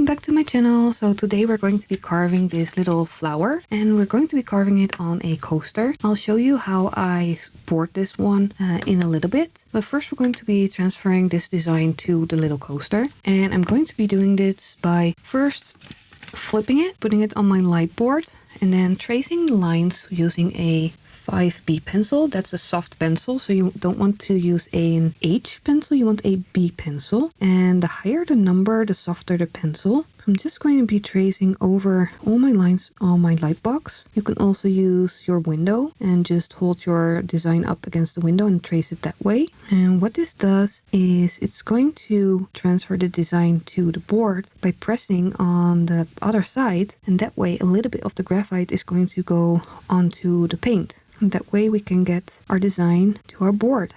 Welcome back to my channel. So today we're going to be carving this little flower and we're going to be carving it on a coaster. I'll show you how I board this one in a little bit. But first we're going to be transferring this design to the little coaster. And I'm going to be doing this by first flipping it, putting it on my light board, and then tracing the lines using a 5B pencil. That's a soft pencil, so you don't want to use an H pencil, you want a B pencil. And the higher the number, the softer the pencil. So I'm just going to be tracing over all my lines on my light box. You can also use your window and just hold your design up against the window and trace it that way. And what this does is it's going to transfer the design to the board by pressing on the other side, and that way a little bit of the graphite is going to go onto the paint. And that way we can get our design to our board.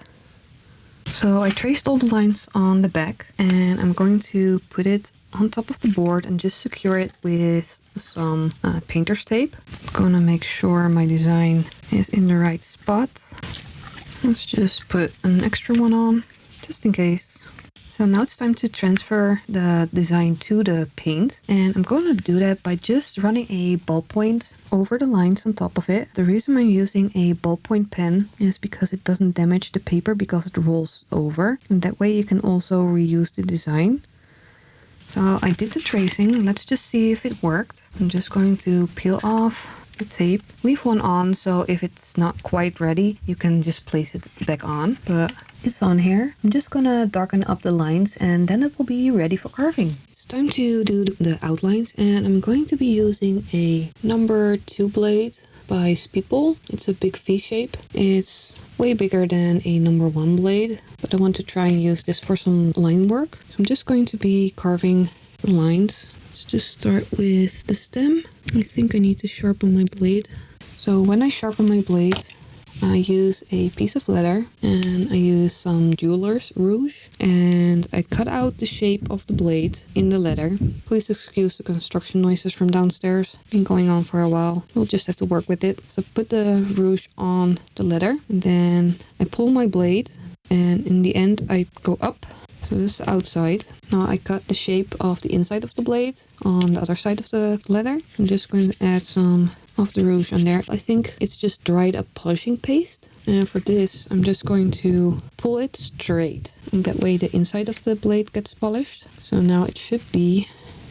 So I traced all the lines on the back and I'm going to put it on top of the board and just secure it with some painter's tape. I'm gonna make sure my design is in the right spot. Let's just put an extra one on just in case. So now it's time to transfer the design to the paint, and I'm going to do that by just running a ballpoint over the lines on top of it. The reason I'm using a ballpoint pen is because it doesn't damage the paper because it rolls over, and that way you can also reuse the design. So I did the tracing. Let's just see if it worked. I'm just going to peel off the tape, leave one on, so if it's not quite ready you can just place it back on, but it's on here. I'm just gonna darken up the lines and then it will be ready for carving. It's time to do the outlines, and I'm going to be using a number 2 blade by Speedball. It's a big V shape. It's way bigger than a number 1 blade, but I want to try and use this for some line work. So I'm just going to be carving the lines. Let's just start with the stem. I think I need to sharpen my blade. So when I sharpen my blade, I use a piece of leather and I use some jeweler's rouge, and I cut out the shape of the blade in the leather. Please excuse the construction noises from downstairs. Been going on for a while. We'll just have to work with it. So put the rouge on the leather and then I pull my blade, and in the end I go up. So this is the outside. Now I cut the shape of the inside of the blade on the other side of the leather. I'm just going to add some of the rouge on there. I think it's just dried up polishing paste. And for this, I'm just going to pull it straight. And that way the inside of the blade gets polished. So now it should be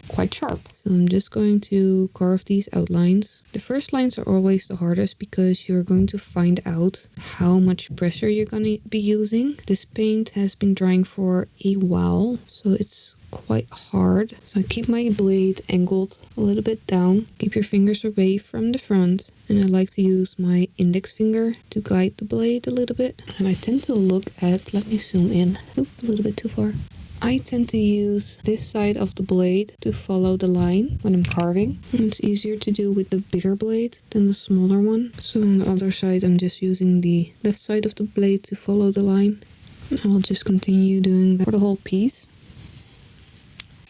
quite sharp. So I'm just going to carve these outlines. The first lines are always the hardest because you're going to find out how much pressure you're going to be using. This paint has been drying for a while, so it's quite hard. So I keep my blade angled a little bit down. Keep your fingers away from the front. And I like to use my index finger to guide the blade a little bit. And I tend to look at, let me zoom in. Oop, a little bit too far. I tend to use this side of the blade to follow the line when I'm carving. And it's easier to do with the bigger blade than the smaller one. So on the other side, I'm just using the left side of the blade to follow the line. And I'll just continue doing that for the whole piece.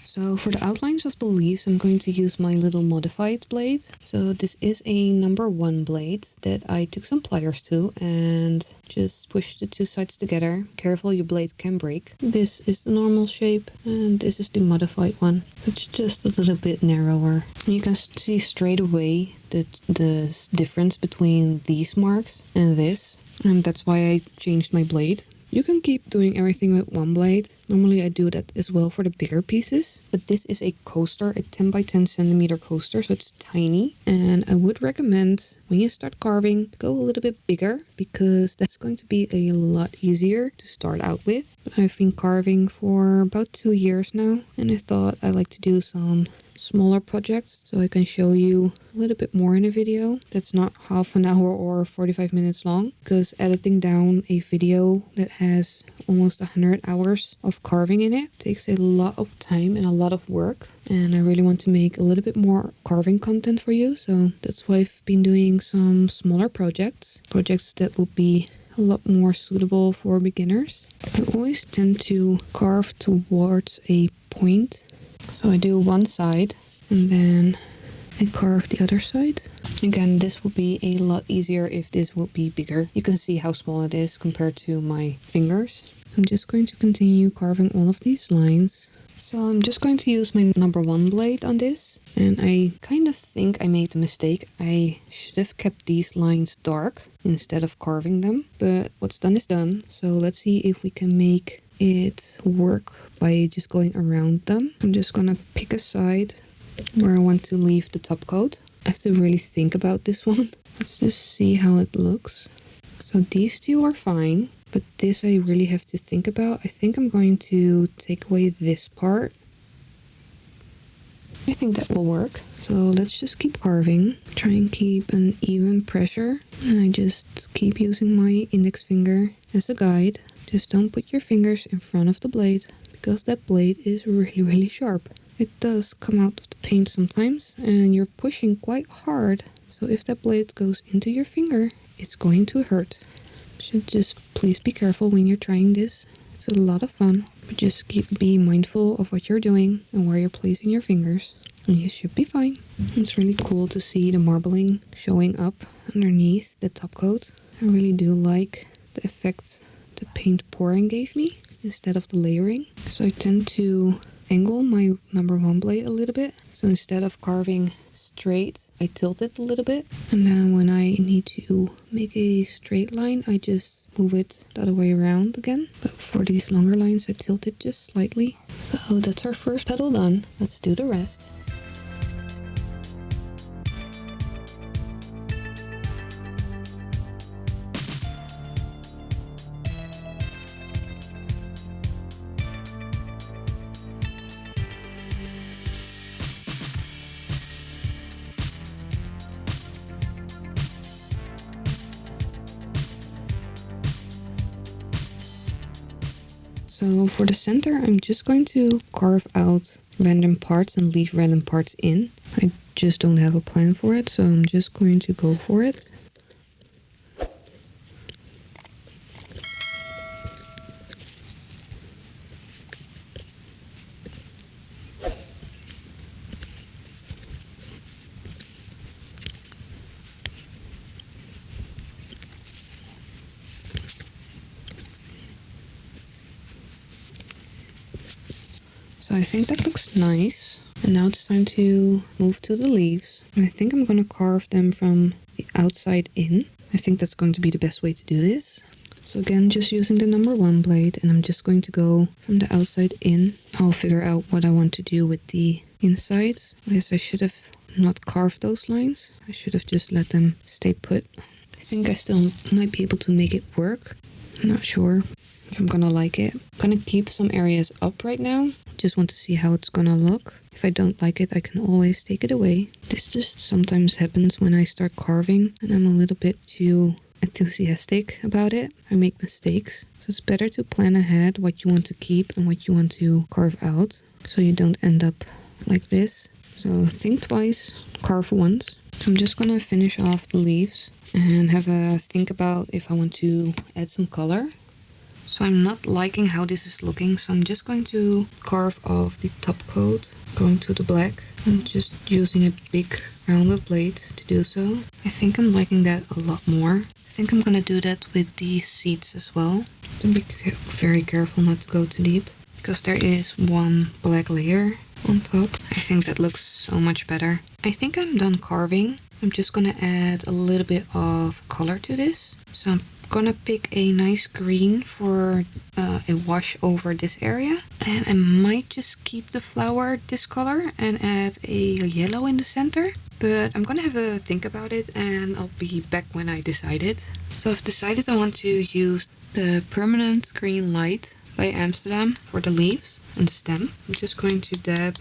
So for the outlines of the leaves, I'm going to use my little modified blade. So this is a number 1 blade that I took some pliers to and just pushed the two sides together. Careful, your blade can break. This is the normal shape and this is the modified one. It's just a little bit narrower. And you can see straight away the difference between these marks and this. And that's why I changed my blade. You can keep doing everything with one blade. Normally I do that as well for the bigger pieces. But this is a coaster, a 10 by 10 centimeter coaster, so it's tiny. And I would recommend when you start carving, go a little bit bigger because that's going to be a lot easier to start out with. But I've been carving for about 2 years now, and I thought I'd like to do some smaller projects so I can show you a little bit more in a video that's not half an hour or 45 minutes long, because editing down a video that has almost 100 hours of carving in it takes a lot of time and a lot of work, and I really want to make a little bit more carving content for you. So that's why I've been doing some smaller projects that will be a lot more suitable for beginners. I always tend to carve towards a point. So I do one side and then I carve the other side. Again, this will be a lot easier if this would be bigger. You can see how small it is compared to my fingers. I'm just going to continue carving all of these lines. So I'm just going to use my number 1 blade on this. And I kind of think I made a mistake. I should have kept these lines dark instead of carving them. But what's done is done. So let's see if we can make it work by just going around them. I'm just gonna pick a side where I want to leave the top coat. I have to really think about this one. Let's just see how it looks. So these two are fine, but this I really have to think about. I think I'm going to take away this part. I think that will work. So let's just keep carving. Try and keep an even pressure. And I just keep using my index finger as a guide. Just don't put your fingers in front of the blade, because that blade is really, really sharp. It does come out of the paint sometimes, and you're pushing quite hard. So if that blade goes into your finger, it's going to hurt. Should just please be careful when you're trying this. It's a lot of fun, but just be mindful of what you're doing and where you're placing your fingers, and you should be fine. It's really cool to see the marbling showing up underneath the top coat. I really do like the effect the paint pouring gave me instead of the layering. So I tend to angle my number 1 blade a little bit. So instead of carving straight, I tilt it a little bit, and then when I need to make a straight line, I just move it the other way around again. But for these longer lines, I tilt it just slightly. So that's our first petal done. Let's do the rest. So for the center, I'm just going to carve out random parts and leave random parts in. I just don't have a plan for it, so I'm just going to go for it. So I think that looks nice. And now it's time to move to the leaves. And I think I'm going to carve them from the outside in. I think that's going to be the best way to do this. So again, just using the number 1 blade, and I'm just going to go from the outside in. I'll figure out what I want to do with the insides. I guess I should have not carved those lines. I should have just let them stay put. I think I still might be able to make it work. I'm not sure if I'm gonna like it. I'm gonna keep some areas up right now. Just want to see how it's gonna look. If I don't like it, I can always take it away. This just sometimes happens when I start carving and I'm a little bit too enthusiastic about it. I make mistakes. So it's better to plan ahead what you want to keep and what you want to carve out, so you don't end up like this. So think twice, carve once. So I'm just gonna finish off the leaves and have a think about if I want to add some color. So I'm not liking how this is looking, so I'm just going to carve off the top coat, going to the black. I'm just using a big rounded blade to do so. I think I'm liking that a lot more. I think I'm gonna do that with the seeds as well. To be very careful not to go too deep, because there is one black layer on top. I think that looks so much better. I think I'm done carving. I'm just gonna add a little bit of color to this. So I'm gonna pick a nice green for a wash over this area, and I might just keep the flower this color and add a yellow in the center, but I'm gonna have a think about it and I'll be back when I decide it. So I've decided I want to use the permanent green light by Amsterdam for the leaves and stem. I'm just going to dab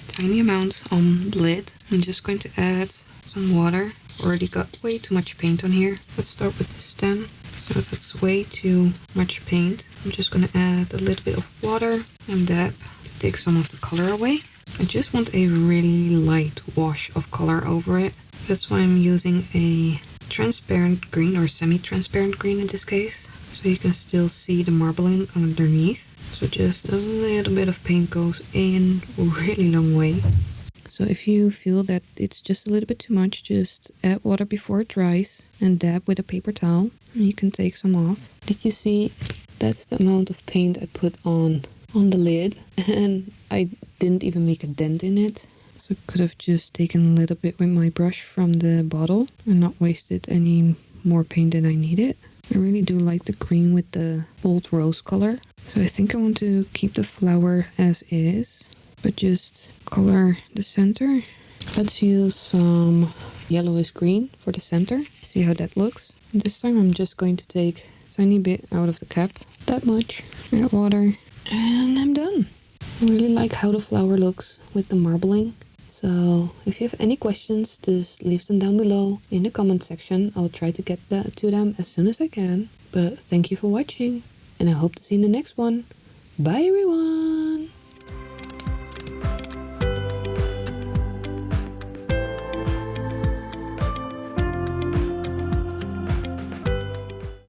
a tiny amount on the lid. I'm just going to add some water. Already got way too much paint on here. Let's start with the stem. So that's way too much paint. I'm just gonna add a little bit of water and dab to take some of the color away. I just want a really light wash of color over it. That's why I'm using a transparent green, or semi-transparent green in this case, so you can still see the marbling underneath. So just a little bit of paint goes a really long way. So if you feel that it's just a little bit too much, just add water before it dries and dab with a paper towel, and you can take some off. Did you see? That's the amount of paint I put on on the lid, and I didn't even make a dent in it. So I could have just taken a little bit with my brush from the bottle and not wasted any more paint than I needed. I really do like the green with the old rose color. So I think I want to keep the flower as is, but just color the center. Let's use some yellowish green for the center. See how that looks. And this time I'm just going to take a tiny bit out of the cap. That much. Add water. And I'm done. I really like how the flower looks with the marbling. So if you have any questions, just leave them down below in the comment section. I'll try to get to them as soon as I can. But thank you for watching, and I hope to see you in the next one. Bye everyone!